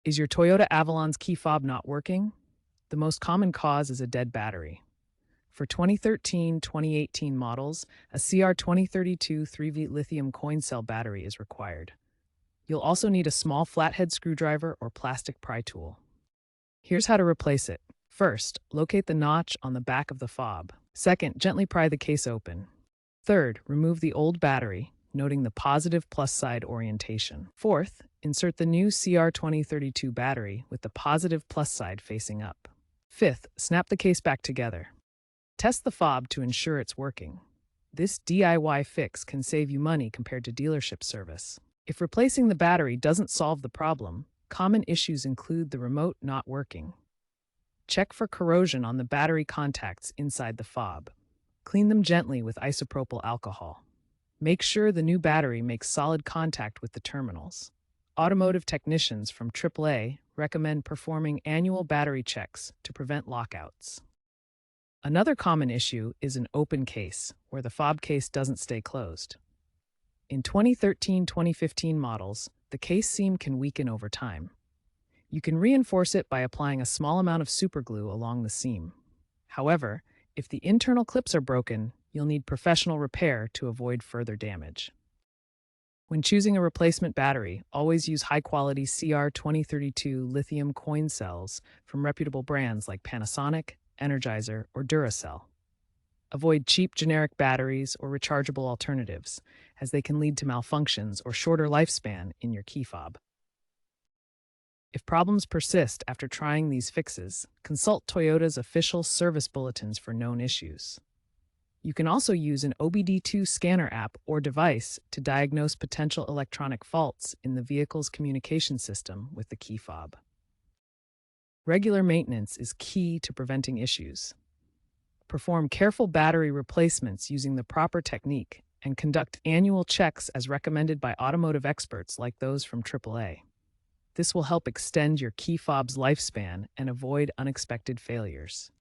Is your Toyota Avalon's key fob not working? The most common cause is a dead battery. For 2013-2018 models, a CR2032 3V lithium coin cell battery is required. You'll also need a small flathead screwdriver or plastic pry tool. Here's how to replace it. First, locate the notch on the back of the fob. Second, gently pry the case open. Third, remove the old battery, noting the positive plus side orientation. Fourth, insert the new CR2032 battery with the positive plus side facing up. Fifth, snap the case back together. Test the fob to ensure it's working. This DIY fix can save you money compared to dealership service. If replacing the battery doesn't solve the problem, common issues include the remote not working. Check for corrosion on the battery contacts inside the fob. Clean them gently with isopropyl alcohol. Make sure the new battery makes solid contact with the terminals. Automotive technicians from AAA recommend performing annual battery checks to prevent lockouts. Another common issue is an open case, where the fob case doesn't stay closed. In 2013-2015 models, the case seam can weaken over time. You can reinforce it by applying a small amount of superglue along the seam. However, if the internal clips are broken, you'll need professional repair to avoid further damage. When choosing a replacement battery, always use high-quality CR2032 lithium coin cells from reputable brands like Panasonic, Energizer, or Duracell. Avoid cheap generic batteries or rechargeable alternatives, as they can lead to malfunctions or shorter lifespan in your key fob. If problems persist after trying these fixes, consult Toyota's official service bulletins for known issues. You can also use an OBD2 scanner app or device to diagnose potential electronic faults in the vehicle's communication system with the key fob. Regular maintenance is key to preventing issues. Perform careful battery replacements using the proper technique and conduct annual checks as recommended by automotive experts like those from AAA. This will help extend your key fob's lifespan and avoid unexpected failures.